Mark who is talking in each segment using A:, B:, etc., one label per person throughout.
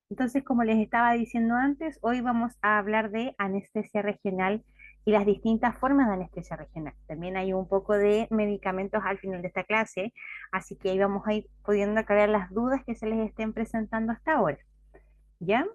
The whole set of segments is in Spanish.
A: Entonces, como les estaba diciendo antes, hoy vamos a hablar de anestesia regional y las distintas formas de anestesia regional. También hay un poco de medicamentos al final de esta clase, así que ahí vamos a ir pudiendo aclarar las dudas que se les estén presentando hasta ahora. ¿Ya?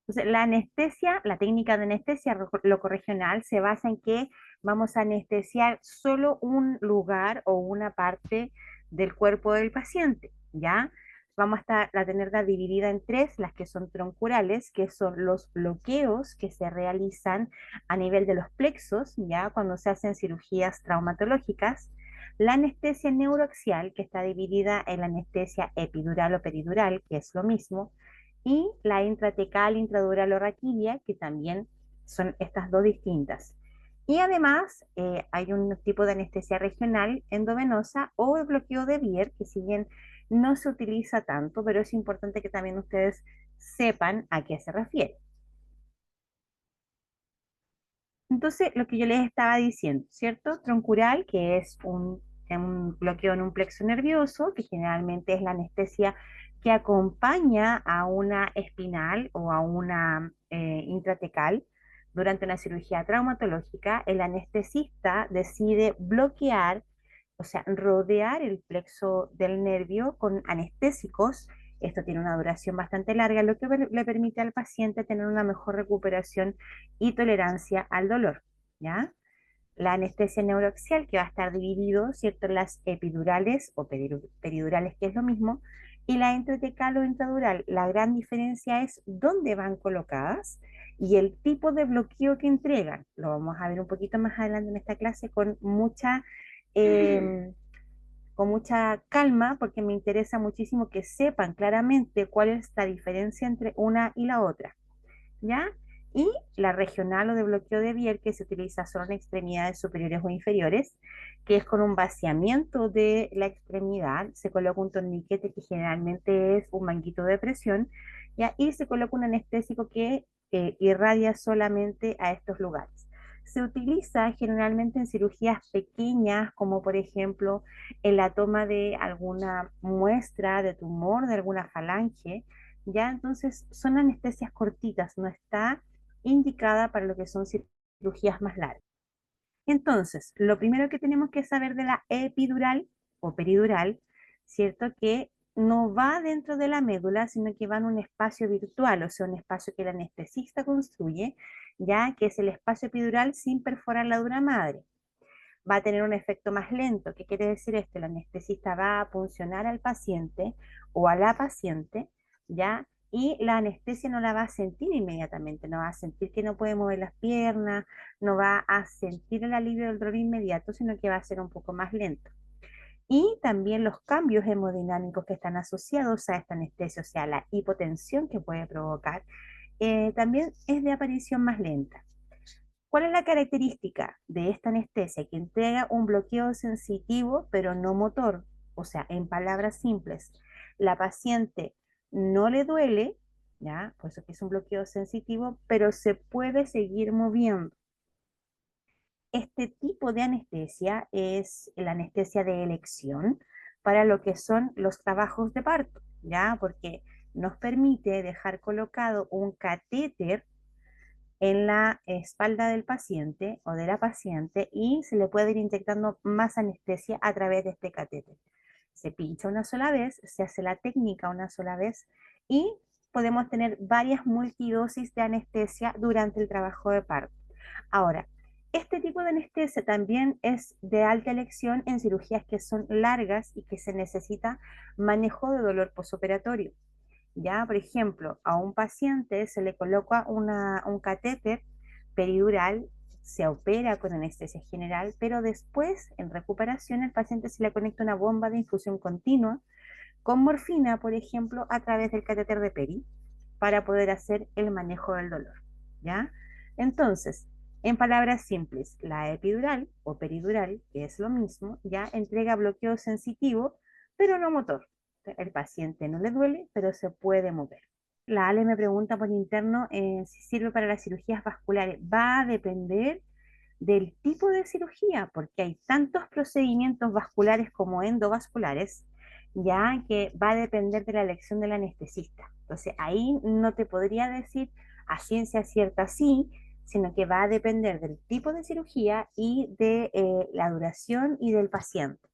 A: Entonces, la anestesia, la técnica de anestesia locorregional se basa en que vamos a anestesiar solo un lugar o una parte del cuerpo del paciente, ¿ya? Vamos a la tenerla dividida en tres, las que son troncurales, que son los bloqueos que se realizan a nivel de los plexos, ¿ya? Cuando se hacen cirugías traumatológicas. La anestesia neuroaxial, que está dividida en la anestesia epidural o peridural, que es lo mismo, y la intratecal, intradural o raquídea, que también son estas dos distintas. Y además hay un tipo de anestesia regional endovenosa o el bloqueo de Bier, que si bien no se utiliza tanto, pero es importante que también ustedes sepan a qué se refiere. Entonces, lo que yo les estaba diciendo, ¿cierto? Troncural, que es un bloqueo en un plexo nervioso, que generalmente es la anestesia que acompaña a una espinal o a una intratecal. Durante una cirugía traumatológica, el anestesista decide bloquear, o sea, rodear el plexo del nervio con anestésicos. Esto tiene una duración bastante larga, lo que le permite al paciente tener una mejor recuperación y tolerancia al dolor, ¿ya? La anestesia neuroaxial, que va a estar dividido, ¿cierto?, en las epidurales o peridurales, que es lo mismo, y la intratecal o intradural. La gran diferencia es dónde van colocadas y el tipo de bloqueo que entregan. Lo vamos a ver un poquito más adelante en esta clase eh, con mucha calma, porque me interesa muchísimo que sepan claramente cuál es la diferencia entre una y la otra. ¿Ya? Y la regional o de bloqueo de Bier, que se utiliza solo en extremidades superiores o inferiores, que es con un vaciamiento de la extremidad, se coloca un torniquete que generalmente es un manguito de presión, ¿ya? Y se coloca un anestésico que irradia solamente a estos lugares. Se utiliza generalmente en cirugías pequeñas, como por ejemplo en la toma de alguna muestra de tumor de alguna falange, ¿ya? Entonces son anestesias cortitas, no está indicada para lo que son cirugías más largas. Entonces, lo primero que tenemos que saber de la epidural o peridural, ¿cierto? Que no va dentro de la médula, sino que va en un espacio virtual, o sea, un espacio que el anestesista construye, ya que es el espacio epidural sin perforar la dura madre. Va a tener un efecto más lento. ¿Qué quiere decir esto? El anestesista va a puncionar al paciente o a la paciente, ¿ya? Y la anestesia no la va a sentir inmediatamente, no va a sentir que no puede mover las piernas, no va a sentir el alivio del dolor inmediato, sino que va a ser un poco más lento. Y también los cambios hemodinámicos que están asociados a esta anestesia, o sea, la hipotensión que puede provocar, también es de aparición más lenta. ¿Cuál es la característica de esta anestesia? Que entrega un bloqueo sensitivo, pero no motor. O sea, en palabras simples, la paciente no le duele, ¿ya? Por eso que es un bloqueo sensitivo, pero se puede seguir moviendo. Este tipo de anestesia es la anestesia de elección para lo que son los trabajos de parto, ¿ya? Porque nos permite dejar colocado un catéter en la espalda del paciente o de la paciente y se le puede ir inyectando más anestesia a través de este catéter. Se pincha una sola vez, se hace la técnica una sola vez y podemos tener varias multidosis de anestesia durante el trabajo de parto. Ahora, este tipo de anestesia también es de alta elección en cirugías que son largas y que se necesita manejo de dolor posoperatorio. Ya, por ejemplo, a un paciente se le coloca un catéter peridural, se opera con anestesia general, pero después, en recuperación, al paciente se le conecta una bomba de infusión continua con morfina, por ejemplo, a través del catéter de peri, para poder hacer el manejo del dolor. ¿Ya? Entonces, en palabras simples, la epidural o peridural, que es lo mismo, ya entrega bloqueo sensitivo, pero no motor. El paciente no le duele, pero se puede mover. La Ale me pregunta por interno si sirve para las cirugías vasculares. Va a depender del tipo de cirugía, porque hay tantos procedimientos vasculares como endovasculares ya que va a depender de la elección del anestesista. Entonces, ahí no te podría decir a ciencia cierta sí, sino que va a depender del tipo de cirugía y de la duración y del paciente.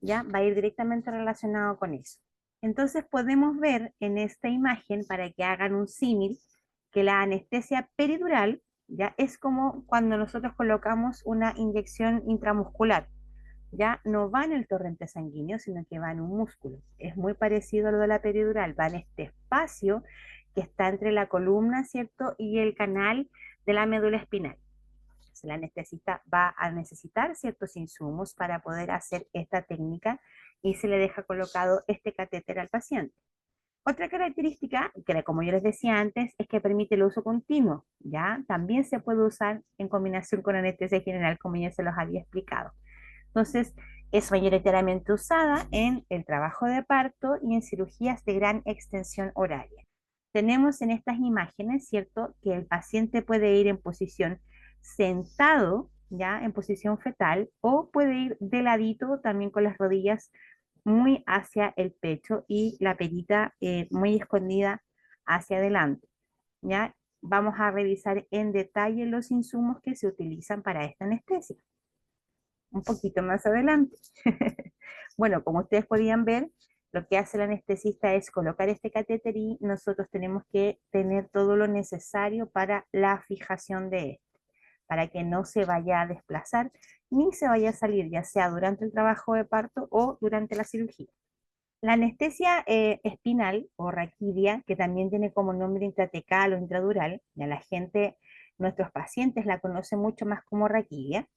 A: ¿Ya? Va a ir directamente relacionado con eso. Entonces podemos ver en esta imagen, para que hagan un símil, que la anestesia peridural ya es como cuando nosotros colocamos una inyección intramuscular. Ya no va en el torrente sanguíneo, sino que va en un músculo. Es muy parecido a lo de la peridural, va en este espacio que está entre la columna, ¿cierto? Y el canal de la médula espinal. El anestesista va a necesitar ciertos insumos para poder hacer esta técnica y se le deja colocado este catéter al paciente. Otra característica, que como yo les decía antes, es que permite el uso continuo, ¿ya? También se puede usar en combinación con anestesia general, como ya se los había explicado. Entonces, es mayoritariamente usada en el trabajo de parto y en cirugías de gran extensión horaria. Tenemos en estas imágenes, ¿cierto?, que el paciente puede ir en posición sentado, ya, en posición fetal, o puede ir de ladito también con las rodillas muy hacia el pecho y la perita muy escondida hacia adelante, ¿ya? Vamos a revisar en detalle los insumos que se utilizan para esta anestesia un poquito más adelante. Bueno, como ustedes podían ver, lo que hace el anestesista es colocar este catéter y nosotros tenemos que tener todo lo necesario para la fijación de este, para que no se vaya a desplazar ni se vaya a salir, ya sea durante el trabajo de parto o durante la cirugía. La anestesia espinal o raquidia, que también tiene como nombre intratecal o intradural, ya la gente, nuestros pacientes la conocen mucho más como raquidia,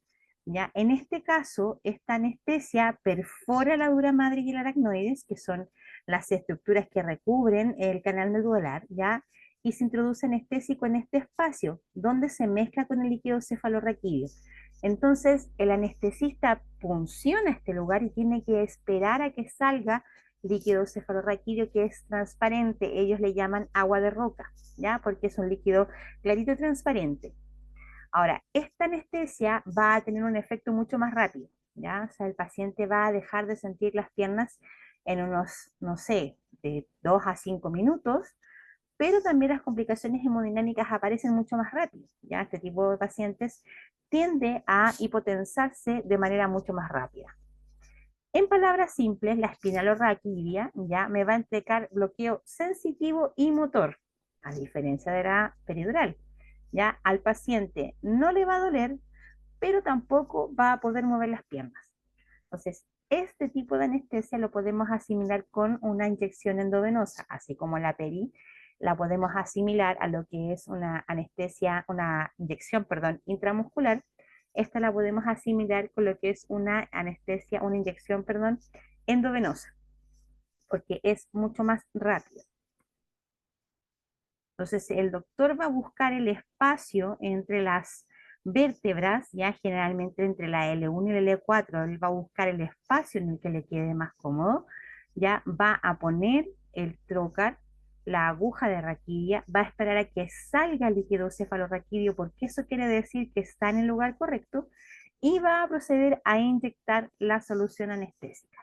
A: ¿ya? En este caso, esta anestesia perfora la dura madre y el aracnoides, que son las estructuras que recubren el canal medular, ¿ya? Y se introduce anestésico en este espacio, donde se mezcla con el líquido cefalorraquídeo. Entonces, el anestesista punciona este lugar y tiene que esperar a que salga líquido cefalorraquídeo que es transparente. Ellos le llaman agua de roca, ¿ya? Porque es un líquido clarito y transparente. Ahora, esta anestesia va a tener un efecto mucho más rápido, ¿ya? O sea, el paciente va a dejar de sentir las piernas en unos, no sé, de 2 a 5 minutos, pero también las complicaciones hemodinámicas aparecen mucho más rápido, ¿ya? Este tipo de pacientes tiende a hipotensarse de manera mucho más rápida. En palabras simples, la espinalorraquídea ya me va a entregar bloqueo sensitivo y motor, a diferencia de la peridural. Ya al paciente no le va a doler, pero tampoco va a poder mover las piernas. Entonces, este tipo de anestesia lo podemos asimilar con una inyección endovenosa, así como la peri la podemos asimilar a lo que es una anestesia, una inyección, perdón, intramuscular. Esta la podemos asimilar con lo que es una anestesia, una inyección, perdón, endovenosa, porque es mucho más rápido. Entonces, el doctor va a buscar el espacio entre las vértebras, ya generalmente entre la L1 y la L4, él va a buscar el espacio en el que le quede más cómodo, ya va a poner el trocar, la aguja de raquidia, va a esperar a que salga el líquido cefalorraquídeo, porque eso quiere decir que está en el lugar correcto, y va a proceder a inyectar la solución anestésica.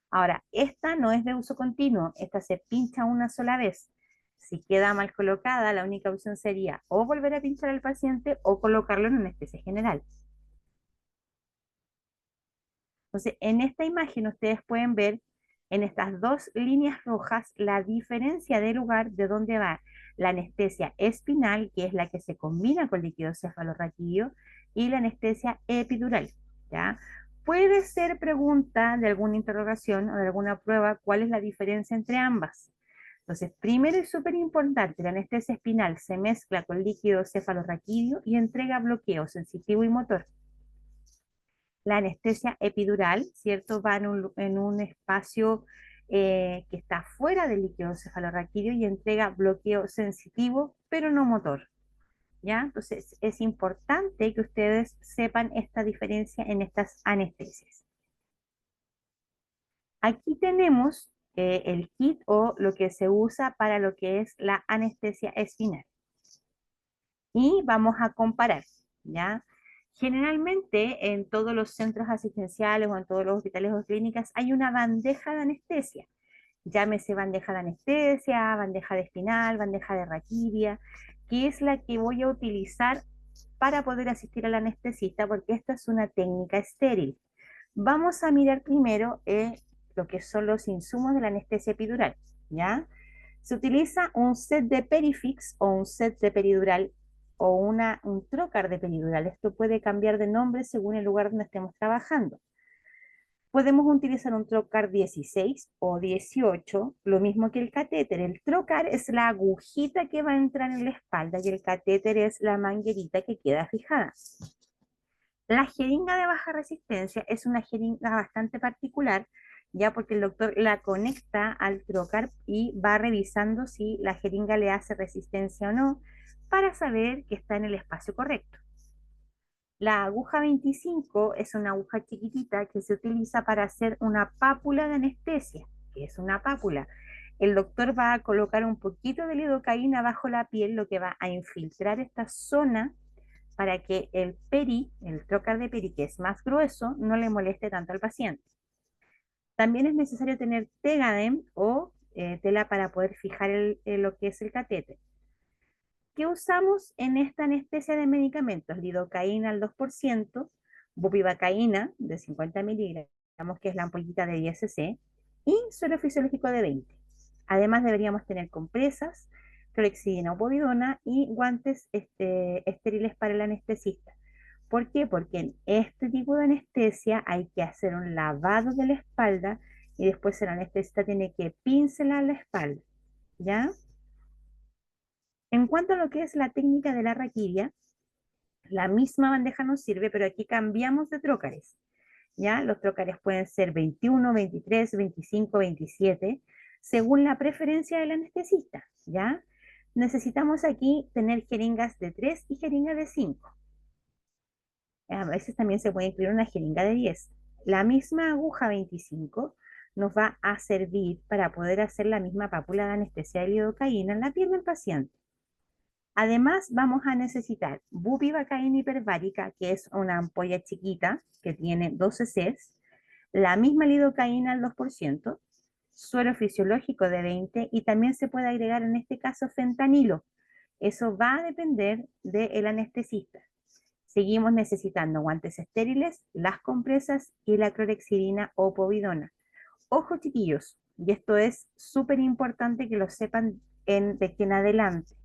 A: Ahora, esta no es de uso continuo, esta se pincha una sola vez. Si queda mal colocada, la única opción sería o volver a pinchar al paciente o colocarlo en anestesia general. Entonces, en esta imagen ustedes pueden ver en estas dos líneas rojas la diferencia de lugar de dónde va la anestesia espinal, que es la que se combina con líquido cefalorraquídeo, y la anestesia epidural, ¿ya? Puede ser pregunta de alguna interrogación o de alguna prueba cuál es la diferencia entre ambas. Entonces, primero es súper importante, la anestesia espinal se mezcla con líquido cefalorraquídeo y entrega bloqueo sensitivo y motor. La anestesia epidural, ¿cierto? Va en un espacio que está fuera del líquido cefalorraquídeo y entrega bloqueo sensitivo, pero no motor, ¿ya? Entonces, es importante que ustedes sepan esta diferencia en estas anestesias. Aquí tenemos el kit o lo que se usa para lo que es la anestesia espinal. Y vamos a comparar, ¿ya? Generalmente en todos los centros asistenciales o en todos los hospitales o clínicas hay una bandeja de anestesia. Llámese bandeja de anestesia, bandeja de espinal, bandeja de raquidia, que es la que voy a utilizar para poder asistir al anestesista, porque esta es una técnica estéril. Vamos a mirar primero lo que son los insumos de la anestesia epidural, ¿ya? Se utiliza un set de Perifix o un set de peridural o un trocar de peridural. Esto puede cambiar de nombre según el lugar donde estemos trabajando. Podemos utilizar un trocar 16 o 18, lo mismo que el catéter. El trocar es la agujita que va a entrar en la espalda y el catéter es la manguerita que queda fijada. La jeringa de baja resistencia es una jeringa bastante particular, ya porque el doctor la conecta al trocar y va revisando si la jeringa le hace resistencia o no, para saber que está en el espacio correcto. La aguja 25 es una aguja chiquitita que se utiliza para hacer una pápula de anestesia, que es una pápula. El doctor va a colocar un poquito de lidocaína bajo la piel, lo que va a infiltrar esta zona para que el trocar de peri, que es más grueso, no le moleste tanto al paciente. También es necesario tener Tegaderm o tela para poder fijar lo que es el catéter. ¿Qué usamos en esta anestesia de medicamentos? Lidocaína al 2%, bupivacaína de 50 miligramos, que es la ampollita de 10 cc, y suero fisiológico de 20. Además deberíamos tener compresas, clorexidina o povidona y guantes estériles para el anestesista. ¿Por qué? Porque en este tipo de anestesia hay que hacer un lavado de la espalda y después el anestesista tiene que pincelar la espalda, ¿ya? En cuanto a lo que es la técnica de la raquidia, la misma bandeja nos sirve, pero aquí cambiamos de trócares, ¿ya? Los trócares pueden ser 21, 23, 25, 27, según la preferencia del anestesista, ¿ya? Necesitamos aquí tener jeringas de 3 y jeringas de 5. A veces también se puede incluir una jeringa de 10. La misma aguja 25 nos va a servir para poder hacer la misma pápula de anestesia de lidocaína en la piel del paciente. Además, vamos a necesitar bupivacaína hiperbárica, que es una ampolla chiquita que tiene 12 Cs, la misma lidocaína al 2%, suero fisiológico de 20 y también se puede agregar en este caso fentanilo. Eso va a depender del anestesista. Seguimos necesitando guantes estériles, las compresas y la clorexidina o povidona. Ojo chiquillos, y esto es súper importante que lo sepan de aquí en adelante.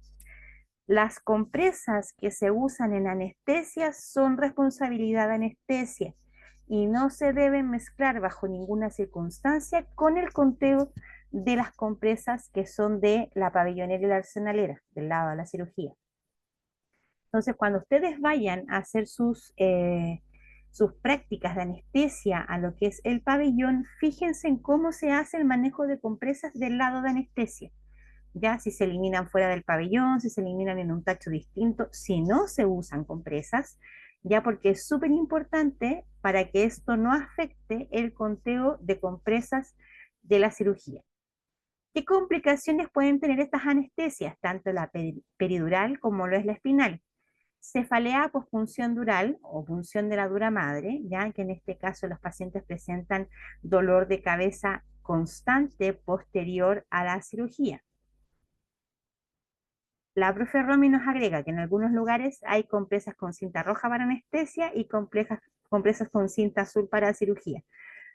A: Las compresas que se usan en anestesia son responsabilidad de anestesia y no se deben mezclar bajo ninguna circunstancia con el conteo de las compresas que son de la pabellonera y la arsenalera, del lado de la cirugía. Entonces, cuando ustedes vayan a hacer sus prácticas de anestesia a lo que es el pabellón, fíjense en cómo se hace el manejo de compresas del lado de anestesia. Ya si se eliminan fuera del pabellón, si se eliminan en un tacho distinto, si no se usan compresas, ya porque es súper importante para que esto no afecte el conteo de compresas de la cirugía. ¿Qué complicaciones pueden tener estas anestesias, tanto la peridural como lo es la espinal? Cefalea posfunción dural o punción de la dura madre, ya que en este caso los pacientes presentan dolor de cabeza constante posterior a la cirugía. La profe Romy nos agrega que en algunos lugares hay compresas con cinta roja para anestesia y compresas con cinta azul para cirugía.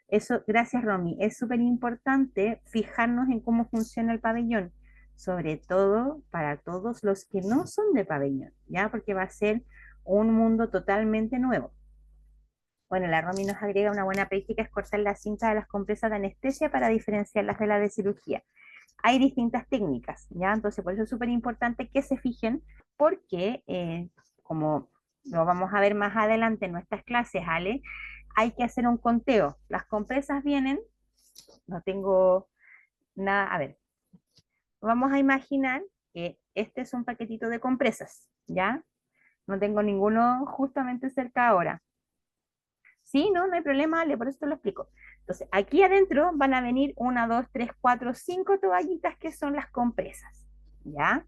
A: Eso, gracias Romy, es súper importante fijarnos en cómo funciona el pabellón, sobre todo para todos los que no son de pabellón, ¿ya? Porque va a ser un mundo totalmente nuevo. Bueno, la Romy nos agrega una buena práctica es cortar la cinta de las compresas de anestesia para diferenciarlas de la de cirugía. Hay distintas técnicas, ¿ya? Entonces, por eso es súper importante que se fijen, porque como lo vamos a ver más adelante en nuestras clases, Ale, hay que hacer un conteo. Las compresas vienen, no tengo nada, a ver, vamos a imaginar que este es un paquetito de compresas, ¿ya? No tengo ninguno justamente cerca ahora. Sí, no, no hay problema, Ale, por eso te lo explico. Entonces, aquí adentro van a venir 1, 2, 3, 4, 5 toallitas que son las compresas, ¿ya?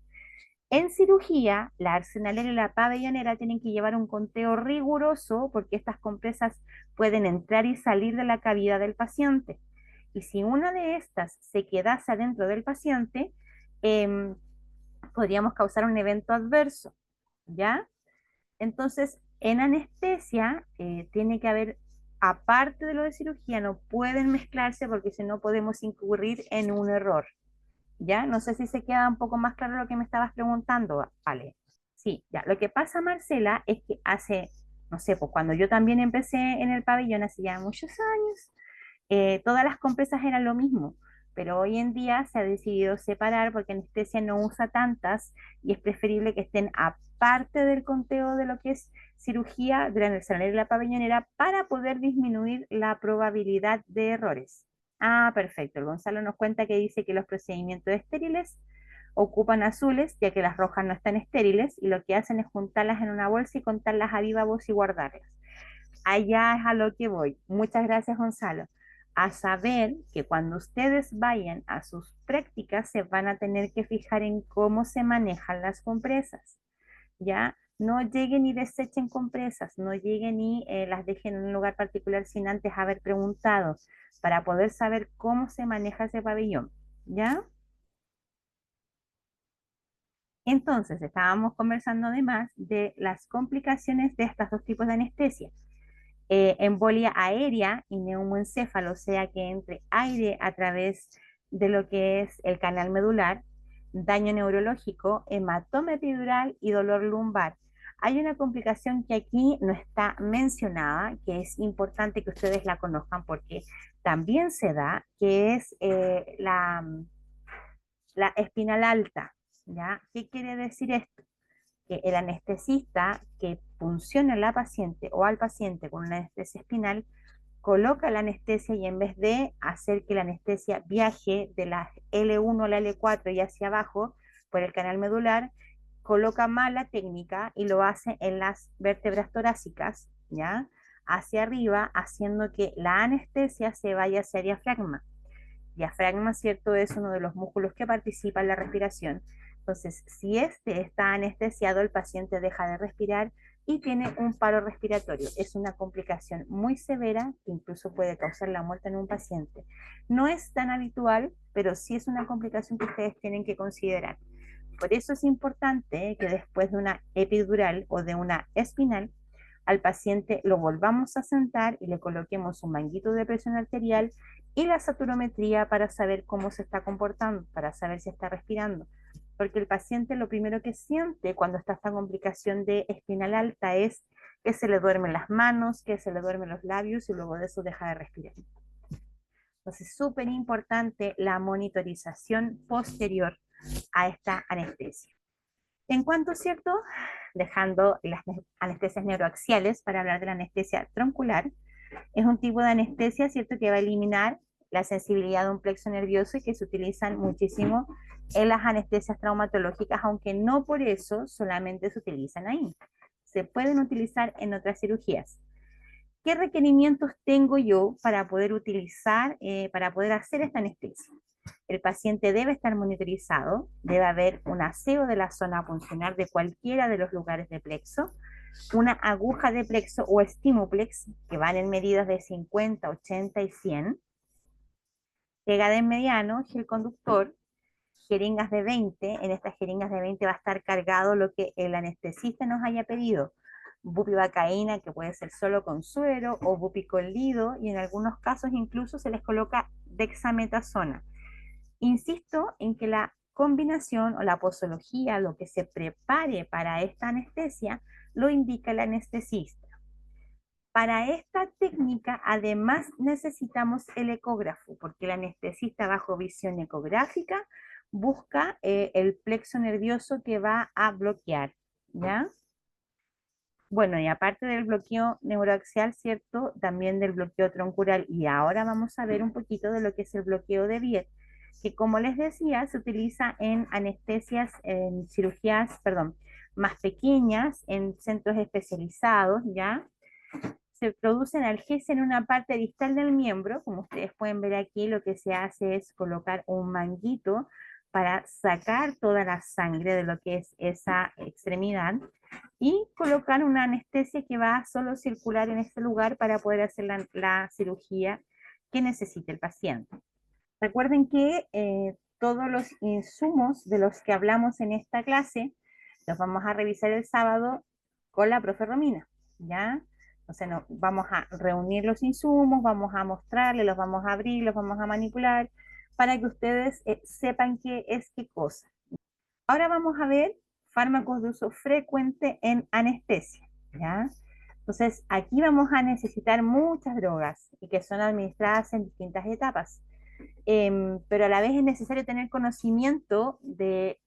A: En cirugía, la arsenalera y la pabellonera tienen que llevar un conteo riguroso porque estas compresas pueden entrar y salir de la cavidad del paciente. Y si una de estas se quedase adentro del paciente, em, podríamos causar un evento adverso, ¿ya? Entonces, en anestesia tiene que haber, aparte de lo de cirugía, no pueden mezclarse porque si no podemos incurrir en un error. ¿Ya? No sé si se queda un poco más claro lo que me estabas preguntando, Ale. Sí, ya. Lo que pasa, Marcela, es que hace, no sé, pues cuando yo también empecé en el pabellón hace ya muchos años, todas las compresas eran lo mismo, pero hoy en día se ha decidido separar porque anestesia no usa tantas y es preferible que estén aparte del conteo de lo que es cirugía de la arsenalera y la pabellonera para poder disminuir la probabilidad de errores. Ah, perfecto. El Gonzalo nos cuenta que dice que los procedimientos estériles ocupan azules, ya que las rojas no están estériles, y lo que hacen es juntarlas en una bolsa y contarlas a viva voz y guardarlas. Allá es a lo que voy. Muchas gracias, Gonzalo. A saber que cuando ustedes vayan a sus prácticas se van a tener que fijar en cómo se manejan las compresas, ¿ya? No lleguen y desechen compresas, no lleguen y las dejen en un lugar particular sin antes haber preguntado para poder saber cómo se maneja ese pabellón, ¿ya? Entonces, estábamos conversando además de las complicaciones de estos dos tipos de anestesia. Embolia aérea y neumoencéfalo, o sea que entre aire a través de lo que es el canal medular, daño neurológico, hematoma epidural y dolor lumbar. Hay una complicación que aquí no está mencionada, que es importante que ustedes la conozcan porque también se da, que es la espinal alta, ¿ya? ¿Qué quiere decir esto? Que el anestesista que funciona en la paciente o al paciente con una anestesia espinal coloca la anestesia y en vez de hacer que la anestesia viaje de la L1 a la L4 y hacia abajo por el canal medular, coloca mal la técnica y lo hace en las vértebras torácicas, ¿ya? Hacia arriba, haciendo que la anestesia se vaya hacia el diafragma. Diafragma, ¿cierto? Es uno de los músculos que participa en la respiración. Entonces, si este está anestesiado, el paciente deja de respirar y tiene un paro respiratorio. Es una complicación muy severa que incluso puede causar la muerte en un paciente. No es tan habitual, pero sí es una complicación que ustedes tienen que considerar. Por eso es importante que después de una epidural o de una espinal, al paciente lo volvamos a sentar y le coloquemos un manguito de presión arterial y la saturometría para saber cómo se está comportando, para saber si está respirando. Porque el paciente lo primero que siente cuando está esta complicación de espinal alta es que se le duermen las manos, que se le duermen los labios y luego de eso deja de respirar. Entonces, súper importante la monitorización posterior a esta anestesia. En cuanto, ¿cierto? Dejando las anestesias neuroaxiales para hablar de la anestesia troncular, es un tipo de anestesia, ¿cierto?, que va a eliminar la sensibilidad de un plexo nervioso y que se utilizan muchísimo en las anestesias traumatológicas, aunque no por eso solamente se utilizan ahí. Se pueden utilizar en otras cirugías. ¿Qué requerimientos tengo yo para poder utilizar, para poder hacer esta anestesia? El paciente debe estar monitorizado, debe haber un aseo de la zona funcional de cualquiera de los lugares de plexo, una aguja de plexo o estimuplex que van en medidas de 50, 80 y 100, pegada en mediano, gel conductor, jeringas de 20, en estas jeringas de 20 va a estar cargado lo que el anestesista nos haya pedido, bupivacaína que puede ser solo con suero o bupicolido y en algunos casos incluso se les coloca dexametasona. Insisto en que la combinación o la posología, lo que se prepare para esta anestesia, lo indica el anestesista. Para esta técnica, además, necesitamos el ecógrafo, porque el anestesista bajo visión ecográfica busca el plexo nervioso que va a bloquear, ¿ya? Bueno, y aparte del bloqueo neuroaxial, ¿cierto? También del bloqueo troncular. Y ahora vamos a ver un poquito de lo que es el bloqueo de Biet, que como les decía, se utiliza en anestesias, en cirugías, perdón, más pequeñas, en centros especializados, ¿ya? Se produce analgesia en una parte distal del miembro, como ustedes pueden ver aquí, lo que se hace es colocar un manguito para sacar toda la sangre de lo que es esa extremidad y colocar una anestesia que va a solo circular en ese lugar para poder hacer la cirugía que necesite el paciente. Recuerden que todos los insumos de los que hablamos en esta clase los vamos a revisar el sábado con la profe Romina, ¿ya? O sea, no, vamos a reunir los insumos, vamos a mostrarles, los vamos a abrir, los vamos a manipular, para que ustedes sepan qué es qué cosa. Ahora vamos a ver fármacos de uso frecuente en anestesia, ¿ya? Entonces, aquí vamos a necesitar muchas drogas y que son administradas en distintas etapas. Pero a la vez es necesario tener conocimiento de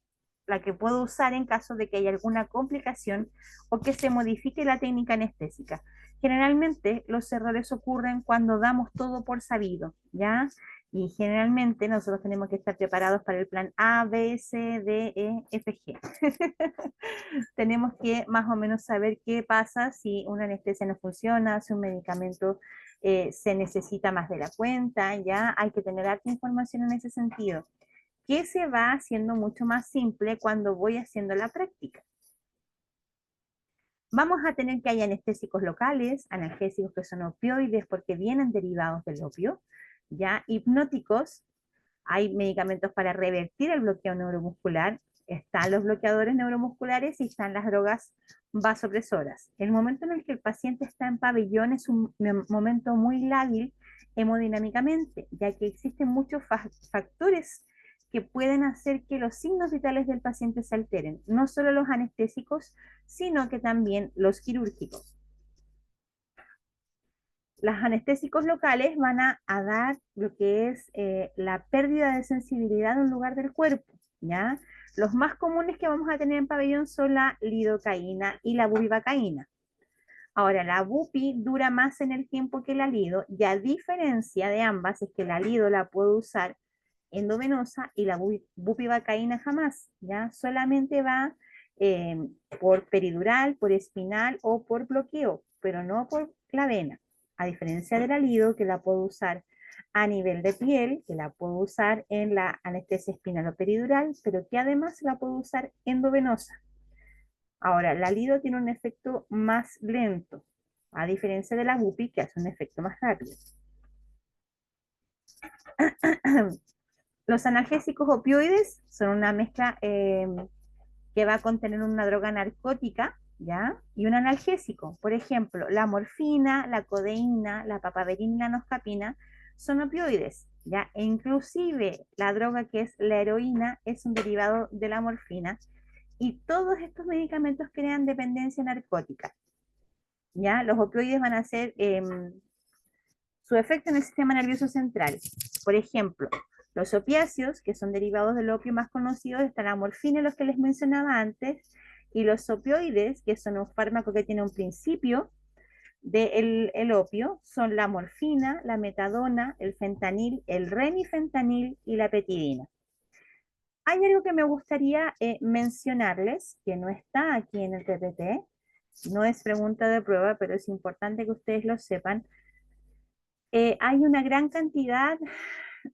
A: la que puedo usar en caso de que haya alguna complicación o que se modifique la técnica anestésica. Generalmente los errores ocurren cuando damos todo por sabido, ¿ya? Y generalmente nosotros tenemos que estar preparados para el plan A, B, C, D, E, F, G. Tenemos que más o menos saber qué pasa si una anestesia no funciona, si un medicamento se necesita más de la cuenta, ya hay que tener harta información en ese sentido, que se va haciendo mucho más simple cuando voy haciendo la práctica. Vamos a tener que hay anestésicos locales, analgésicos que son opioides porque vienen derivados del opio, ya hipnóticos, hay medicamentos para revertir el bloqueo neuromuscular, están los bloqueadores neuromusculares y están las drogas vasopresoras. El momento en el que el paciente está en pabellón es un momento muy lábil hemodinámicamente, ya que existen muchos factores que pueden hacer que los signos vitales del paciente se alteren, no solo los anestésicos, sino que también los quirúrgicos. Los anestésicos locales van a dar lo que es la pérdida de sensibilidad en un lugar del cuerpo, ¿ya? Los más comunes que vamos a tener en pabellón son la lidocaína y la bupivacaína. Ahora, la bupi dura más en el tiempo que la lido, y a diferencia de ambas, es que la lido la puedo usar endovenosa y la bupivacaína jamás, ¿ya? Solamente va eh, por peridural, por espinal o por bloqueo, pero no por la vena. A diferencia del alido, que la puedo usar a nivel de piel, que la puedo usar en la anestesia espinal o peridural, pero que además la puedo usar endovenosa. Ahora, el alido tiene un efecto más lento, a diferencia de la bupi, que hace un efecto más rápido. Los analgésicos opioides son una mezcla que va a contener una droga narcótica, ¿ya? Y un analgésico. Por ejemplo, la morfina, la codeína, la papaverina, la noscapina son opioides, ¿ya? E inclusive la droga que es la heroína es un derivado de la morfina y todos estos medicamentos crean dependencia narcótica, ¿ya? Los opioides van a ser su efecto en el sistema nervioso central. Por ejemplo, los opiáceos, que son derivados del opio más conocidos, está la morfina, los que les mencionaba antes, y los opioides, que son un fármaco que tiene un principio del el opio, son la morfina, la metadona, el fentanil, el remifentanil y la petidina. Hay algo que me gustaría mencionarles, que no está aquí en el TPT, no es pregunta de prueba, pero es importante que ustedes lo sepan. Hay una gran cantidad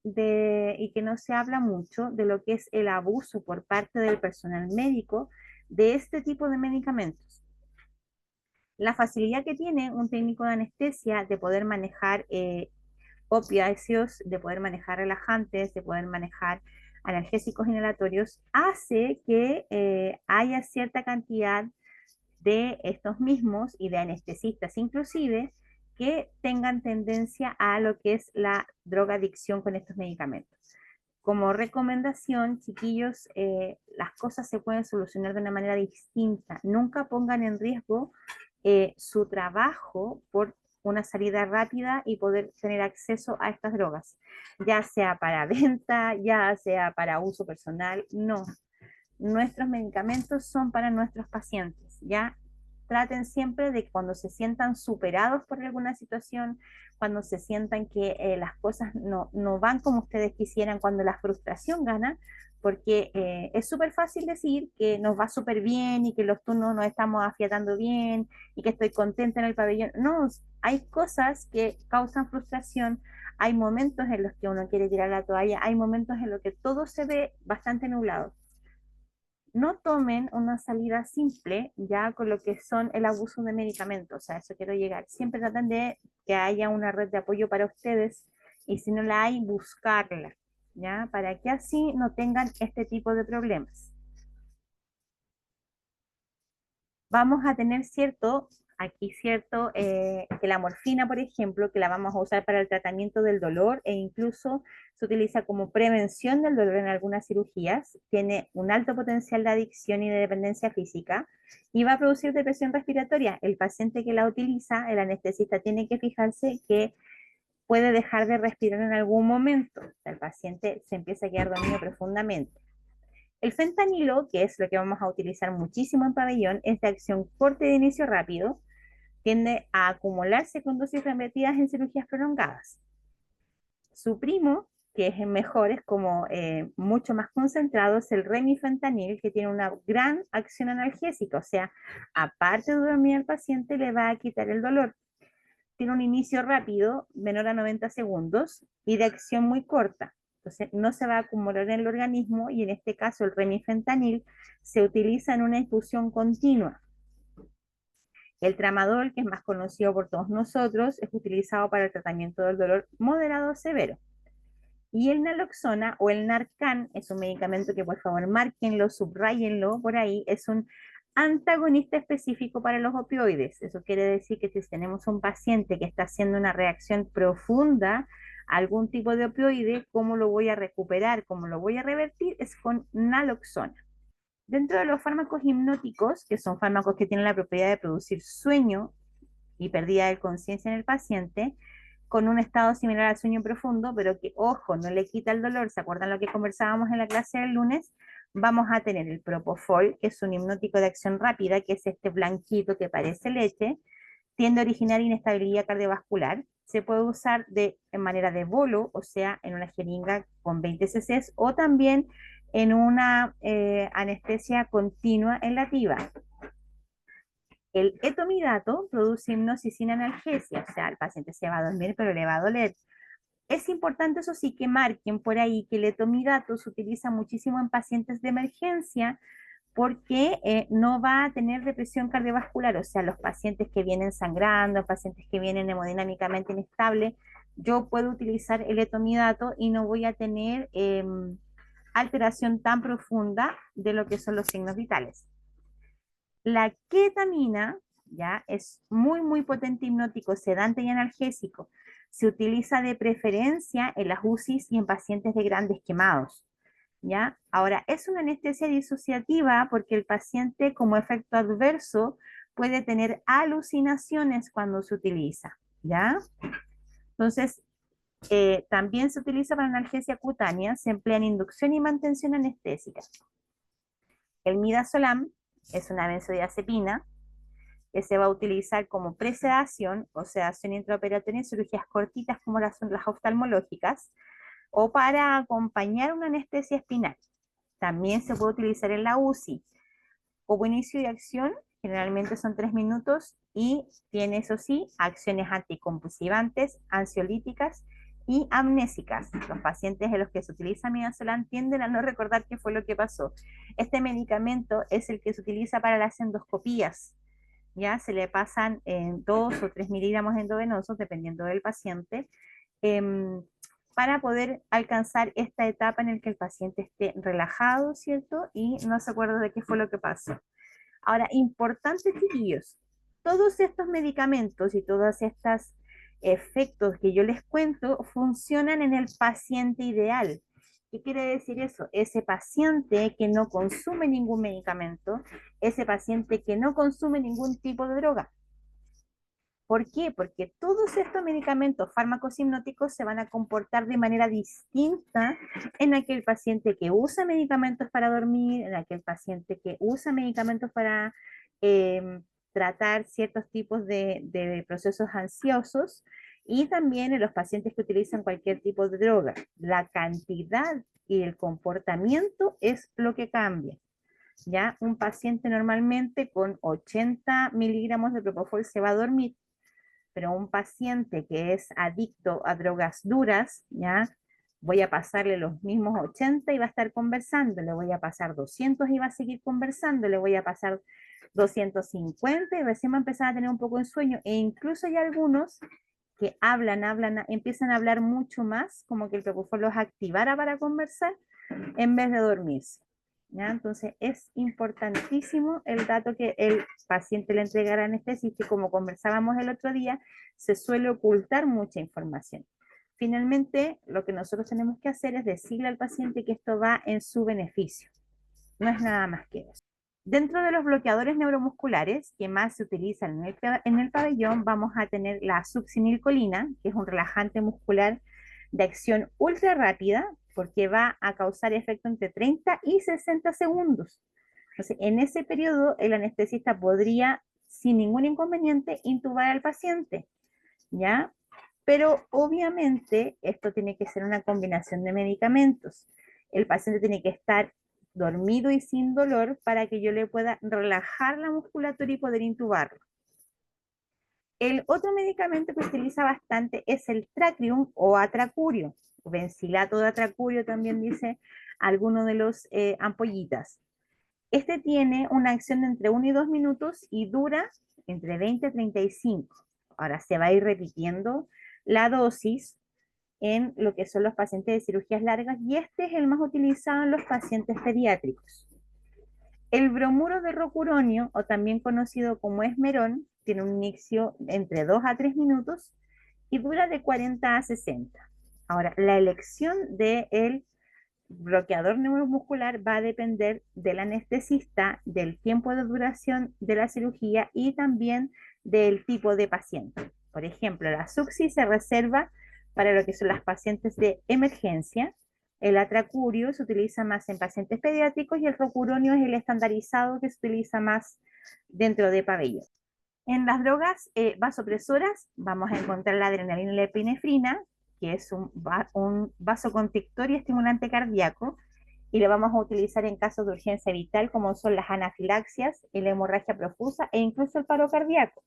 A: y que no se habla mucho de lo que es el abuso por parte del personal médico de este tipo de medicamentos. La facilidad que tiene un técnico de anestesia de poder manejar opiáceos, de poder manejar relajantes, de poder manejar analgésicos inhalatorios, hace que haya cierta cantidad de estos mismos y de anestesistas inclusive que tengan tendencia a lo que es la drogadicción con estos medicamentos. Como recomendación, chiquillos, las cosas se pueden solucionar de una manera distinta. Nunca pongan en riesgo su trabajo por una salida rápida y poder tener acceso a estas drogas, ya sea para venta, ya sea para uso personal. No, nuestros medicamentos son para nuestros pacientes, ¿ya? Traten siempre de que cuando se sientan superados por alguna situación, cuando se sientan que las cosas no van como ustedes quisieran, cuando la frustración gana, porque es súper fácil decir que nos va súper bien y que los turnos nos estamos afiatando bien y que estoy contenta en el pabellón. No, hay cosas que causan frustración, hay momentos en los que uno quiere tirar la toalla, hay momentos en los que todo se ve bastante nublado. No tomen una salida simple ya con lo que son el abuso de medicamentos, a eso quiero llegar. Siempre traten de que haya una red de apoyo para ustedes y si no la hay, buscarla, ¿ya? Para que así no tengan este tipo de problemas. Vamos a tener que la morfina, por ejemplo, que la vamos a usar para el tratamiento del dolor e incluso se utiliza como prevención del dolor en algunas cirugías, tiene un alto potencial de adicción y de dependencia física y va a producir depresión respiratoria. El paciente que la utiliza, el anestesista tiene que fijarse que puede dejar de respirar en algún momento. El paciente se empieza a quedar dormido profundamente. El fentanilo, que es lo que vamos a utilizar muchísimo en pabellón, es de acción corta y de inicio rápido, tiende a acumularse con dosis repetidas en cirugías prolongadas. Su primo, que es mejor, es como mucho más concentrado, es el remifentanil, que tiene una gran acción analgésica, o sea, aparte de dormir al paciente, le va a quitar el dolor. Tiene un inicio rápido, menor a 90 segundos, y de acción muy corta. Entonces, no se va a acumular en el organismo y en este caso el remifentanil se utiliza en una infusión continua. El tramadol, que es más conocido por todos nosotros, es utilizado para el tratamiento del dolor moderado o severo. Y el naloxona o el Narcan es un medicamento que por favor márquenlo, subrayenlo por ahí, es un antagonista específico para los opioides. Eso quiere decir que si tenemos un paciente que está haciendo una reacción profunda a algún tipo de opioide, ¿cómo lo voy a recuperar? ¿Cómo lo voy a revertir? Es con naloxona. Dentro de los fármacos hipnóticos, que son fármacos que tienen la propiedad de producir sueño y pérdida de conciencia en el paciente, con un estado similar al sueño profundo, pero que, ojo, no le quita el dolor. ¿Se acuerdan lo que conversábamos en la clase del lunes? Vamos a tener el Propofol, que es un hipnótico de acción rápida, que es este blanquito que parece leche, tiende a originar inestabilidad cardiovascular. Se puede usar en manera de bolo, o sea, en una jeringa con 20 cc, o también en una anestesia continua en la TIVA. El etomidato produce hipnosis sin analgesia, o sea, el paciente se va a dormir, pero le va a doler. Es importante, eso sí, que marquen por ahí que el etomidato se utiliza muchísimo en pacientes de emergencia porque no va a tener depresión cardiovascular, o sea, los pacientes que vienen sangrando, pacientes que vienen hemodinámicamente inestables, yo puedo utilizar el etomidato y no voy a tener alteración tan profunda de lo que son los signos vitales. La ketamina, ya, es muy potente hipnótico, sedante y analgésico. Se utiliza de preferencia en las UCIs y en pacientes de grandes quemados, ¿ya? Ahora, es una anestesia disociativa porque el paciente, como efecto adverso, puede tener alucinaciones cuando se utiliza, ¿ya? Entonces, también se utiliza para analgesia cutánea, se emplea en inducción y mantención anestésica. El midazolam es una benzodiazepina que se va a utilizar como presedación o sedación intraoperatoria en cirugías cortitas como son las oftalmológicas o para acompañar una anestesia espinal. También se puede utilizar en la UCI. Como inicio de acción, generalmente son 3 minutos y tiene, eso sí, acciones anticonvulsivantes, ansiolíticas y amnésicas. Los pacientes en los que se utiliza midazolam tienden a no recordar qué fue lo que pasó. Este medicamento es el que se utiliza para las endoscopías. Ya se le pasan 2 o 3 miligramos endovenosos, dependiendo del paciente, em, para poder alcanzar esta etapa en la que el paciente esté relajado, ¿cierto? Y no se acuerda de qué fue lo que pasó. Ahora, importante, chiquillos, todos estos medicamentos y todos estos efectos que yo les cuento funcionan en el paciente ideal. ¿Qué quiere decir eso? Ese paciente que no consume ningún medicamento, ese paciente que no consume ningún tipo de droga. ¿Por qué? Porque todos estos medicamentos, fármacos hipnóticos, se van a comportar de manera distinta en aquel paciente que usa medicamentos para dormir, en aquel paciente que usa medicamentos para tratar ciertos tipos de procesos ansiosos y también en los pacientes que utilizan cualquier tipo de droga. La cantidad y el comportamiento es lo que cambia. ¿Ya? Un paciente normalmente con 80 miligramos de propofol se va a dormir. pero un paciente que es adicto a drogas duras, ¿ya? Voy a pasarle los mismos 80 y va a estar conversando, le voy a pasar 200 y va a seguir conversando, le voy a pasar 250 y recién va a empezar a tener un poco de sueño, e incluso hay algunos que empiezan a hablar mucho más, como que el propofol los activara para conversar en vez de dormirse. ¿Ya? Entonces es importantísimo el dato que el paciente le entregará anestesista y como conversábamos el otro día, se suele ocultar mucha información. Finalmente, lo que nosotros tenemos que hacer es decirle al paciente que esto va en su beneficio. No es nada más que eso. Dentro de los bloqueadores neuromusculares que más se utilizan en el pabellón, vamos a tener la succinilcolina, que es un relajante muscular de acción ultra rápida, porque va a causar efecto entre 30 y 60 segundos. Entonces, en ese periodo, el anestesista podría, sin ningún inconveniente, intubar al paciente, ¿ya? Pero obviamente esto tiene que ser una combinación de medicamentos. El paciente tiene que estar dormido y sin dolor para que yo le pueda relajar la musculatura y poder intubarlo. El otro medicamento que se utiliza bastante es el Tracrium o atracurio, o bencilato de atracurio también dice alguno de los ampollitas. Este tiene una acción de entre 1 y 2 minutos y dura entre 20 y 35. Ahora se va a ir repitiendo la dosis en lo que son los pacientes de cirugías largas y este es el más utilizado en los pacientes pediátricos. El bromuro de rocuronio, o también conocido como esmerón, tiene un inicio entre 2 a 3 minutos y dura de 40 a 60. Ahora, la elección del bloqueador neuromuscular va a depender del anestesista, del tiempo de duración de la cirugía y también del tipo de paciente. Por ejemplo, la Suxi se reserva para lo que son las pacientes de emergencia. El atracurio se utiliza más en pacientes pediátricos y el rocuronio es el estandarizado que se utiliza más dentro de pabellón. En las drogas vasopresoras vamos a encontrar la adrenalina y la epinefrina, que es un vasoconstrictor y estimulante cardíaco, y lo vamos a utilizar en casos de urgencia vital como son las anafilaxias, la hemorragia profusa e incluso el paro cardíaco.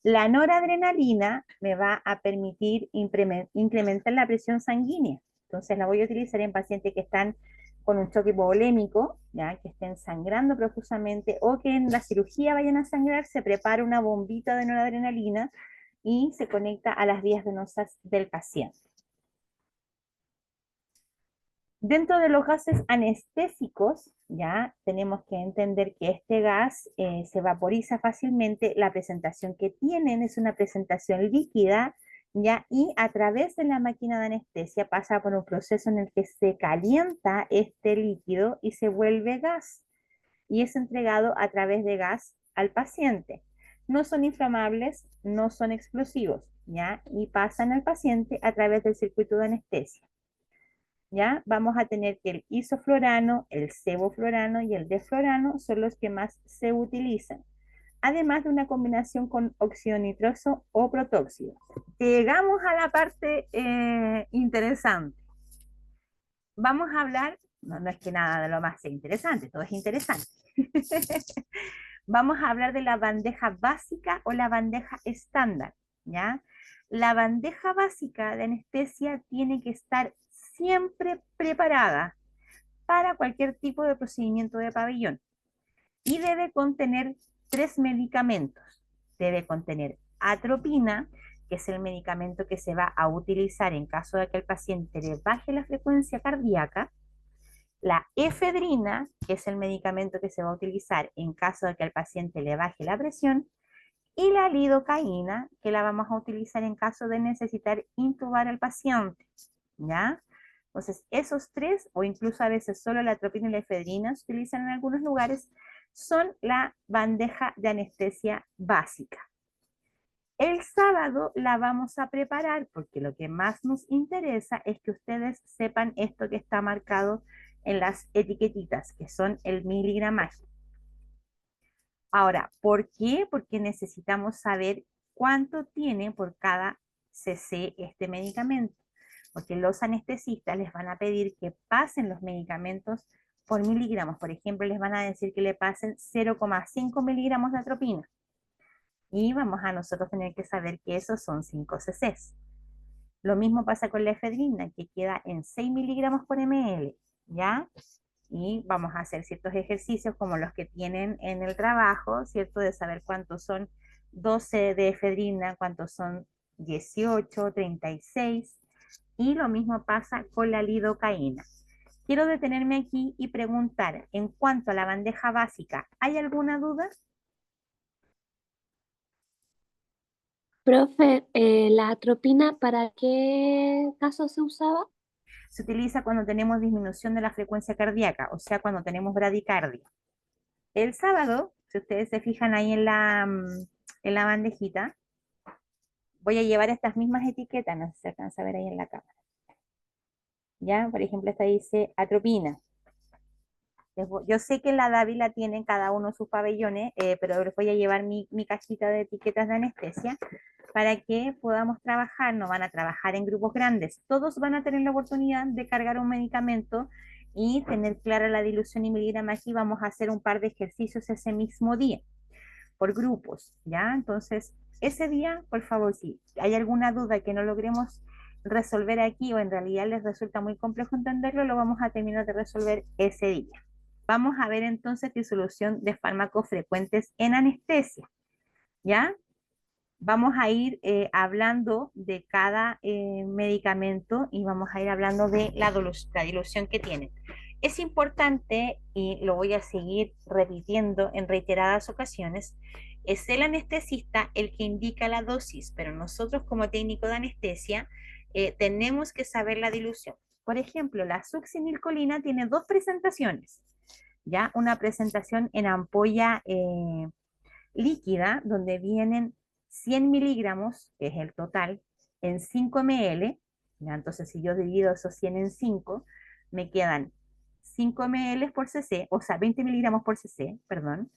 A: La noradrenalina me va a permitir incrementar la presión sanguínea, entonces la voy a utilizar en pacientes que están con un choque hipovolémico, ¿ya? Que estén sangrando profusamente o que en la cirugía vayan a sangrar, se prepara una bombita de noradrenalina y se conecta a las vías venosas del paciente. Dentro de los gases anestésicos, ya tenemos que entender que este gas se vaporiza fácilmente. La presentación que tienen es una presentación líquida, ya, y a través de la máquina de anestesia pasa por un proceso en el que se calienta este líquido y se vuelve gas, y es entregado a través de gas al paciente. No son inflamables, no son explosivos, ya, y pasan al paciente a través del circuito de anestesia. ¿Ya? Vamos a tener que el isoflorano, el sevoflorano y el deflorano son los que más se utilizan, además de una combinación con óxido nitroso o protóxido. Llegamos a la parte interesante. Vamos a hablar, no es que nada de lo más sea interesante, todo es interesante. Vamos a hablar de la bandeja básica o la bandeja estándar, ¿ya? La bandeja básica de anestesia tiene que estar siempre preparada para cualquier tipo de procedimiento de pabellón y debe contener 3 medicamentos. Debe contener atropina, que es el medicamento que se va a utilizar en caso de que el paciente le baje la frecuencia cardíaca, la efedrina, que es el medicamento que se va a utilizar en caso de que al paciente le baje la presión, y la lidocaína, que la vamos a utilizar en caso de necesitar intubar al paciente, ¿ya? Entonces, esos tres, o incluso a veces solo la atropina y la efedrina se utilizan en algunos lugares, son la bandeja de anestesia básica. El sábado la vamos a preparar porque lo que más nos interesa es que ustedes sepan esto que está marcado en las etiquetitas, que son el miligramaje. Ahora, ¿por qué? Porque necesitamos saber cuánto tiene por cada cc este medicamento, porque los anestesistas les van a pedir que pasen los medicamentos por miligramos. Por ejemplo, les van a decir que le pasen 0,5 miligramos de atropina. Y vamos a nosotros tener que saber que esos son 5 cc's. Lo mismo pasa con la efedrina, que queda en 6 miligramos por ml, ¿ya? Y vamos a hacer ciertos ejercicios como los que tienen en el trabajo, ¿cierto? De saber cuántos son 12 de efedrina, cuántos son 18, 36. Y lo mismo pasa con la lidocaína. Quiero detenerme aquí y preguntar, en cuanto a la bandeja básica, ¿hay alguna duda?
B: Profe, ¿la atropina para qué caso se usaba?
A: Se utiliza cuando tenemos disminución de la frecuencia cardíaca, o sea, cuando tenemos bradicardia. El sábado, si ustedes se fijan ahí en la bandejita, voy a llevar estas mismas etiquetas, no sé si se alcanza a ver ahí en la cámara. ¿Ya? Por ejemplo, esta dice atropina. Yo sé que la Dávila tiene cada uno sus pabellones, pero les voy a llevar mi cajita de etiquetas de anestesia para que podamos trabajar. No van a trabajar en grupos grandes. Todos van a tener la oportunidad de cargar un medicamento y tener clara la dilución y miligrama aquí. Vamos a hacer un par de ejercicios ese mismo día por grupos, ¿ya? Entonces, ese día, por favor, si hay alguna duda que no logremos resolver aquí o en realidad les resulta muy complejo entenderlo, lo vamos a terminar de resolver ese día. Vamos a ver entonces disolución de fármacos frecuentes en anestesia, ¿ya? Vamos a ir hablando de cada medicamento y vamos a ir hablando de la dilución que tienen. Es importante, y lo voy a seguir repitiendo en reiteradas ocasiones, es el anestesista el que indica la dosis, pero nosotros como técnico de anestesia tenemos que saber la dilución. Por ejemplo, la succinilcolina tiene dos presentaciones, ¿ya? Una presentación en ampolla líquida, donde vienen 100 miligramos, que es el total, en 5 ml. ¿Ya? Entonces, si yo divido esos 100 en 5, me quedan 5 ml por cc, o sea, 20 miligramos por cc, perdón.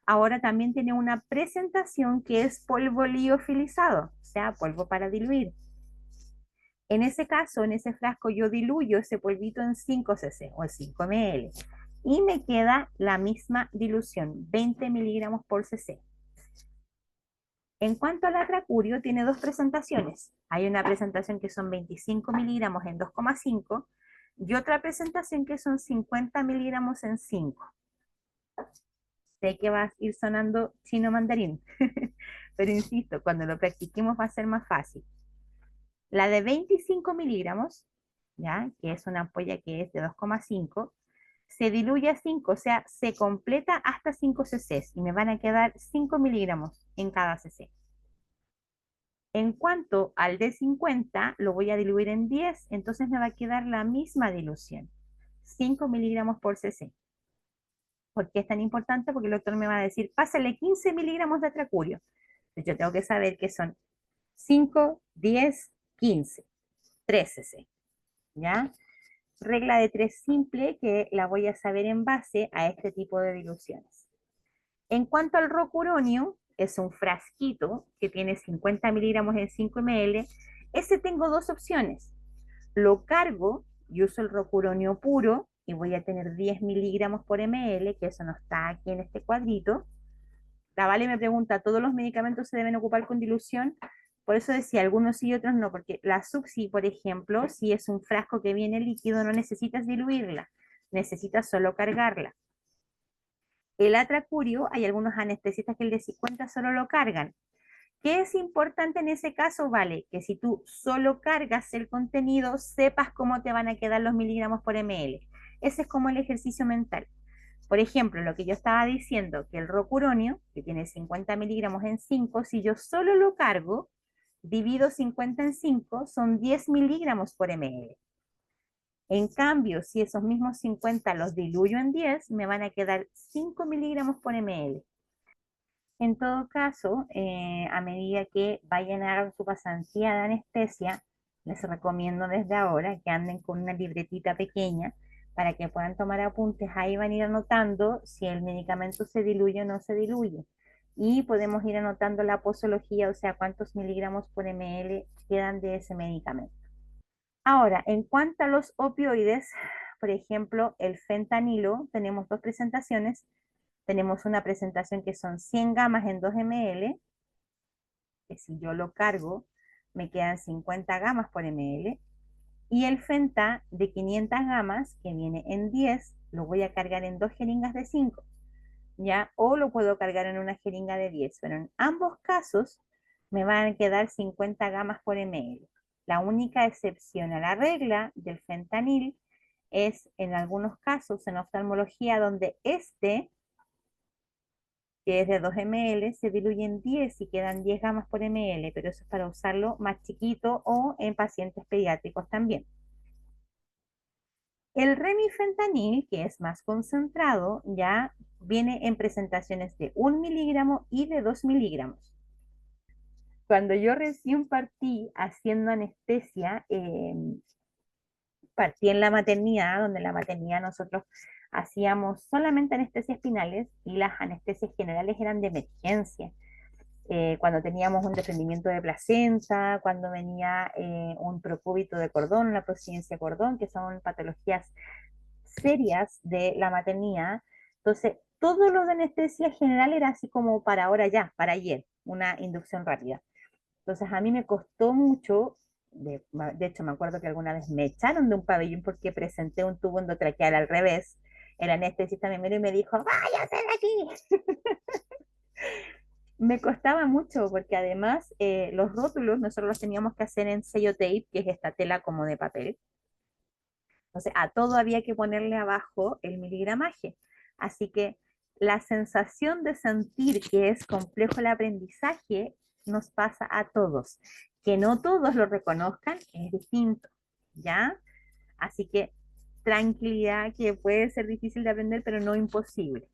A: Ahora también tiene una presentación que es polvo liofilizado, o sea, polvo para diluir. En ese caso, en ese frasco, yo diluyo ese polvito en 5 cc o en 5 ml y me queda la misma dilución, 20 miligramos por cc. En cuanto al atracurio, tiene dos presentaciones. Hay una presentación que son 25 miligramos en 2,5 y otra presentación que son 50 miligramos en 5. Sé que va a ir sonando chino mandarín, pero insisto, cuando lo practiquemos va a ser más fácil. La de 25 miligramos, ¿ya? Que es una ampolla que es de 2,5, se diluye a 5, o sea, se completa hasta 5 cc y me van a quedar 5 miligramos en cada cc. En cuanto al de 50, lo voy a diluir en 10, entonces me va a quedar la misma dilución, 5 miligramos por cc. ¿Por qué es tan importante? Porque el doctor me va a decir, pásale 15 miligramos de atracurio. Entonces yo tengo que saber que son 5, 10, 15, 3 cc, ¿ya? Regla de 3 simple que la voy a saber en base a este tipo de diluciones. En cuanto al rocuronio, es un frasquito que tiene 50 miligramos en 5 ml. Ese tengo dos opciones. Lo cargo y uso el rocuronio puro y voy a tener 10 miligramos por ml, que eso no está aquí en este cuadrito. La Vale me pregunta, ¿todos los medicamentos se deben ocupar con dilución? Por eso decía, algunos sí y otros no, porque la Suxi, por ejemplo, si es un frasco que viene líquido, no necesitas diluirla, necesitas solo cargarla. El atracurio, hay algunos anestesistas que el de 50 solo lo cargan. ¿Qué es importante en ese caso? Vale, que si tú solo cargas el contenido, sepas cómo te van a quedar los miligramos por ml. Ese es como el ejercicio mental. Por ejemplo, lo que yo estaba diciendo, que el rocuronio, que tiene 50 miligramos en 5, si yo solo lo cargo, divido 50 en 5, son 10 miligramos por ml. En cambio, si esos mismos 50 los diluyo en 10, me van a quedar 5 miligramos por ml. En todo caso, a medida que vayan a dar su pasantía de anestesia, les recomiendo desde ahora que anden con una libretita pequeña para que puedan tomar apuntes. Ahí van a ir anotando si el medicamento se diluye o no se diluye. Y podemos ir anotando la posología, o sea, cuántos miligramos por ml quedan de ese medicamento. Ahora, en cuanto a los opioides, por ejemplo, el fentanilo, tenemos dos presentaciones. Tenemos una presentación que son 100 gamas en 2 ml que si yo lo cargo, me quedan 50 gamas por ml. Y el Fenta de 500 gamas, que viene en 10, lo voy a cargar en dos jeringas de 5, ¿ya? O lo puedo cargar en una jeringa de 10, pero en ambos casos me van a quedar 50 gamas por ml. La única excepción a la regla del fentanil es en algunos casos en oftalmología donde que es de 2 ml, se diluye en 10 y quedan 10 gamas por ml, pero eso es para usarlo más chiquito o en pacientes pediátricos también. El remifentanil, que es más concentrado, ya viene en presentaciones de 1 miligramo y de 2 miligramos. Cuando yo recién partí haciendo anestesia, partí en la maternidad, donde en la maternidad nosotros hacíamos solamente anestesias espinales y las anestesias generales eran de emergencia. Cuando teníamos un desprendimiento de placenta, cuando venía un procúbito de cordón, una prosidencia de cordón, que son patologías serias de la maternidad. Entonces, todo lo de anestesia general era así como para ahora ya, para ayer, una inducción rápida. Entonces, a mí me costó mucho, de hecho, me acuerdo que alguna vez me echaron de un pabellón porque presenté un tubo endotraqueal al revés. El anestesista me miró y me dijo, váyase de aquí. Me costaba mucho porque además los rótulos nosotros los teníamos que hacer en sello tape, que es esta tela como de papel. Entonces, a todo había que ponerle abajo el miligramaje. Así que la sensación de sentir que es complejo el aprendizaje nos pasa a todos. Que no todos lo reconozcan es distinto, ¿ya? Así que tranquilidad, que puede ser difícil de aprender, pero no imposible.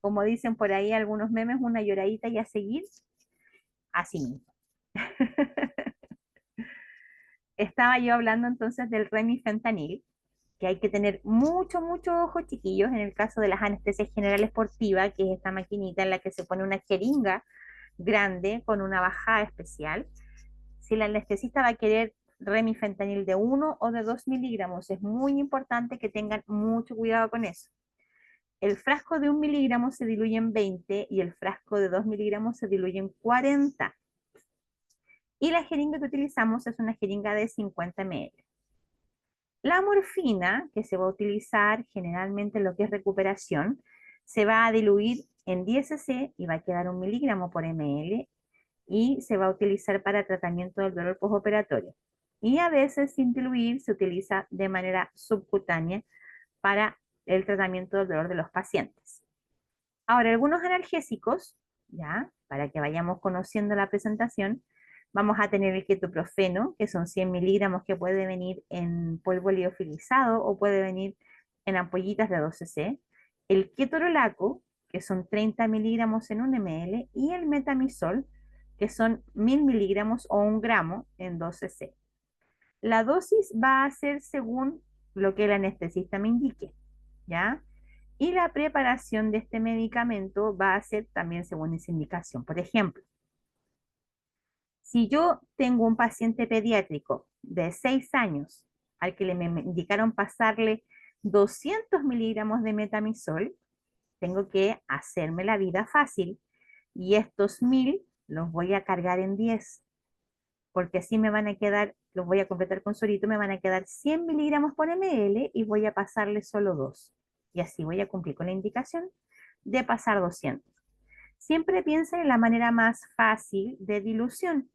A: Como dicen por ahí algunos memes, una lloradita y a seguir, así mismo. Estaba yo hablando entonces del remifentanil, que hay que tener mucho, mucho ojo, chiquillos, en el caso de las anestesias generales sportivas, que es esta maquinita en la que se pone una jeringa grande con una bajada especial. Si el anestesista va a querer remifentanil de 1 o de 2 miligramos, es muy importante que tengan mucho cuidado con eso. El frasco de 1 miligramo se diluye en 20 y el frasco de 2 miligramos se diluye en 40. Y la jeringa que utilizamos es una jeringa de 50 ml. La morfina, que se va a utilizar generalmente en lo que es recuperación, se va a diluir en 10 cc y va a quedar 1 miligramo por ml y se va a utilizar para tratamiento del dolor postoperatorio. Y a veces sin diluir se utiliza de manera subcutánea para el tratamiento del dolor de los pacientes. Ahora, algunos analgésicos, ya, para que vayamos conociendo la presentación, vamos a tener el ketoprofeno, que son 100 miligramos, que puede venir en polvo liofilizado o puede venir en ampollitas de 12 cc. El ketorolaco, que son 30 miligramos en 1 ml, y el metamisol, que son 1000 miligramos o 1 gramo en 12 cc. La dosis va a ser según lo que el anestesista me indique, ¿ya? Y la preparación de este medicamento va a ser también según esa indicación. Por ejemplo, si yo tengo un paciente pediátrico de 6 años al que me indicaron pasarle 200 miligramos de metamisol, tengo que hacerme la vida fácil y estos 1000 los voy a cargar en 10, porque así me van a quedar, los voy a completar con solito, me van a quedar 100 miligramos por ml y voy a pasarle solo 2. Y así voy a cumplir con la indicación de pasar 200. Siempre piensa en la manera más fácil de dilución.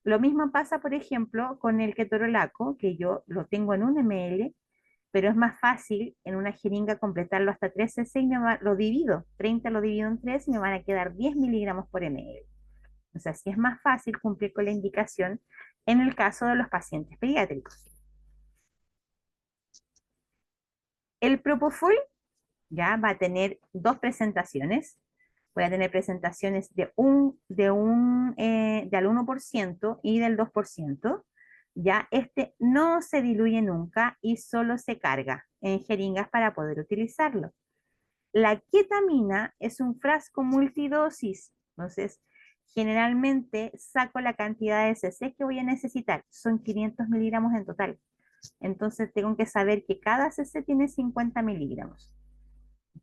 A: Lo mismo pasa, por ejemplo, con el ketorolaco, que yo lo tengo en 1 ml, pero es más fácil en una jeringa completarlo hasta 3 cc y lo divido, 30 lo divido en 3 y me van a quedar 10 miligramos por ml. O sea, sí es más fácil cumplir con la indicación en el caso de los pacientes pediátricos. El propofol ya va a tener dos presentaciones. Voy a tener presentaciones al 1% y del 2%. Ya este no se diluye nunca y solo se carga en jeringas para poder utilizarlo. La ketamina es un frasco multidosis, entonces generalmente saco la cantidad de cc que voy a necesitar, son 500 miligramos en total. Entonces tengo que saber que cada cc tiene 50 miligramos.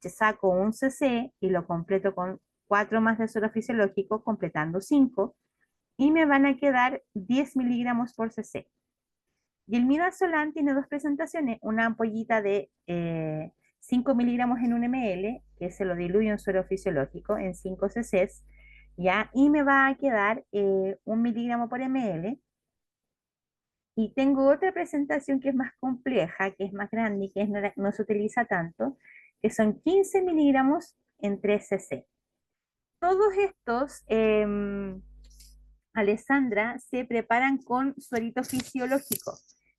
A: Saco un cc y lo completo con 4 más de suero fisiológico, completando 5, y me van a quedar 10 miligramos por cc. Y el midazolam tiene dos presentaciones, una ampollita de 5 miligramos en 1 ml, que se lo diluyo en suero fisiológico en 5 cc's, ¿ya? Y me va a quedar 1 miligramo por ml. Y tengo otra presentación que es más compleja, que es más grande y que no se utiliza tanto, que son 15 miligramos en 3 cc. Todos estos, Alessandra, se preparan con suerito fisiológico,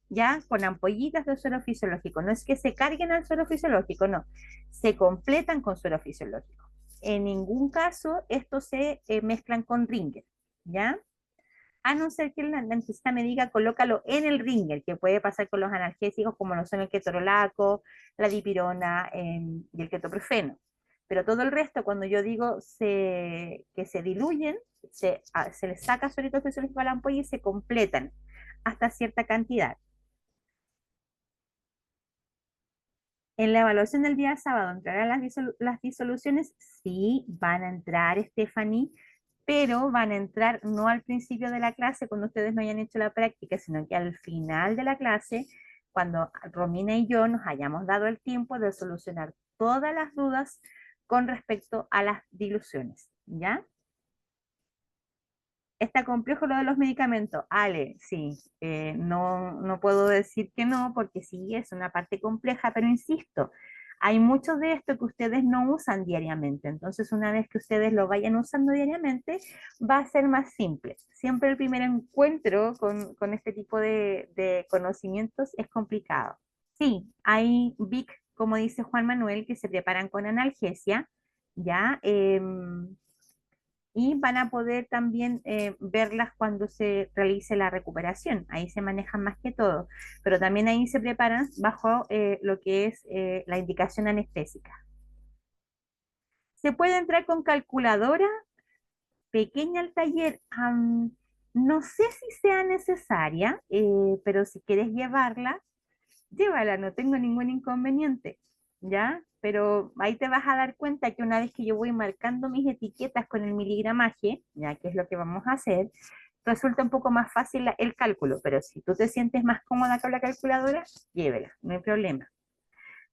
A: ya con ampollitas de suero fisiológico. No es que se carguen al suero fisiológico, no, se completan con suero fisiológico. En ningún caso estos se mezclan con ringer, ¿ya? A no ser que el anestesista me diga colócalo en el ringer, que puede pasar con los analgésicos como lo son el ketorolaco, la dipirona y el ketoprofeno. Pero todo el resto, cuando yo digo que se diluyen, se les saca suerito fisiológico a la ampolla y se completan hasta cierta cantidad. En la evaluación del día sábado, ¿entrarán las disoluciones? Sí, van a entrar, Stephanie, pero van a entrar no al principio de la clase cuando ustedes no hayan hecho la práctica, sino que al final de la clase, cuando Romina y yo nos hayamos dado el tiempo de solucionar todas las dudas con respecto a las diluciones, ¿ya? Está complejo lo de los medicamentos. Ale, sí, no puedo decir que no, porque sí, es una parte compleja, pero insisto, hay mucho de esto que ustedes no usan diariamente. Entonces, una vez que ustedes lo vayan usando diariamente, va a ser más simple. Siempre el primer encuentro con este tipo de conocimientos es complicado. Sí, hay BIC, como dice Juan Manuel, que se preparan con analgesia, ¿ya? Y van a poder también verlas cuando se realice la recuperación. Ahí se manejan más que todo, pero también ahí se preparan bajo lo que es la indicación anestésica. ¿Se puede entrar con calculadora pequeña al taller? No sé si sea necesaria, pero si quieres llevarla, llévala, no tengo ningún inconveniente, ¿ya? Pero ahí te vas a dar cuenta que una vez que yo voy marcando mis etiquetas con el miligramaje, ya que es lo que vamos a hacer, resulta un poco más fácil el cálculo, pero si tú te sientes más cómoda con la calculadora, llévela, no hay problema.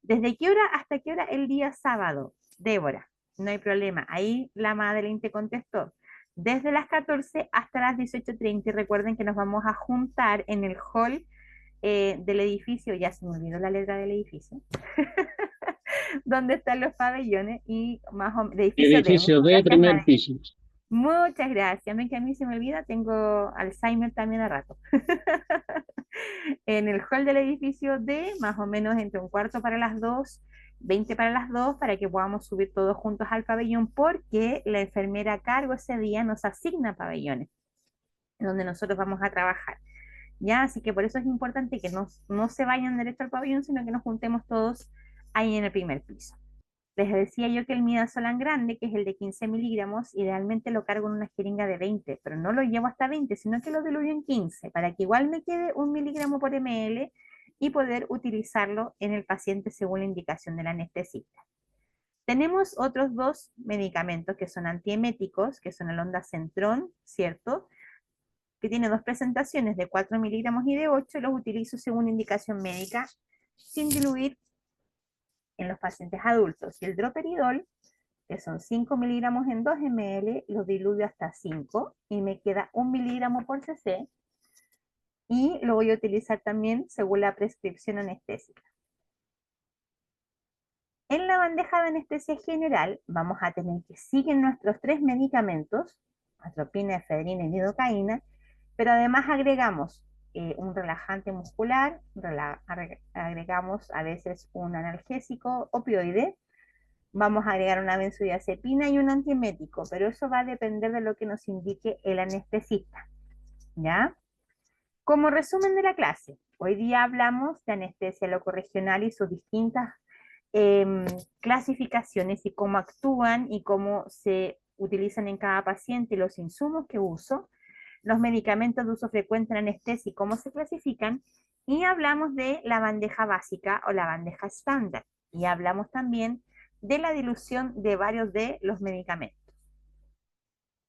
A: ¿Desde qué hora hasta qué hora el día sábado? Débora, no hay problema. Ahí la Madeline te contestó. Desde las 14 hasta las 18:30 y recuerden que nos vamos a juntar en el hall del edificio, ya se me olvidó la letra del edificio, donde están los pabellones y más o menos, edificio D. Muchas
C: Edificio D,
A: gracias,
C: primer
A: Madeline.
C: piso.
A: Muchas gracias. No es que a mí se me olvida, tengo Alzheimer también a rato. En el hall del edificio D, más o menos entre un cuarto para las 2, 20 para las 2, para que podamos subir todos juntos al pabellón, porque la enfermera a cargo ese día nos asigna pabellones, donde nosotros vamos a trabajar. ¿Ya? Así que por eso es importante que no se vayan derecho al pabellón, sino que nos juntemos todos ahí en el primer piso. Les decía yo que el midazolam grande, que es el de 15 miligramos, idealmente lo cargo en una jeringa de 20, pero no lo llevo hasta 20, sino que lo diluyo en 15, para que igual me quede 1 miligramo por ml y poder utilizarlo en el paciente según la indicación del anestesista. Tenemos otros dos medicamentos que son antieméticos, que son el ondansetron, ¿cierto?, que tiene dos presentaciones de 4 miligramos y de 8, y los utilizo según indicación médica, sin diluir en los pacientes adultos. Y el droperidol, que son 5 miligramos en 2 ml, los diluyo hasta 5 y me queda 1 miligramo por cc, y lo voy a utilizar también según la prescripción anestésica. En la bandeja de anestesia general vamos a tener que siguen nuestros 3 medicamentos, atropina, efedrina y lidocaína, pero además agregamos un relajante muscular, agregamos a veces un analgésico opioide, vamos a agregar una benzodiazepina y un antiemético, pero eso va a depender de lo que nos indique el anestesista, ¿ya? Como resumen de la clase, hoy día hablamos de anestesia locorregional y sus distintas clasificaciones y cómo actúan y cómo se utilizan en cada paciente, los insumos que uso, los medicamentos de uso frecuente en anestesia y cómo se clasifican, y hablamos de la bandeja básica o la bandeja estándar, y hablamos también de la dilución de varios de los medicamentos.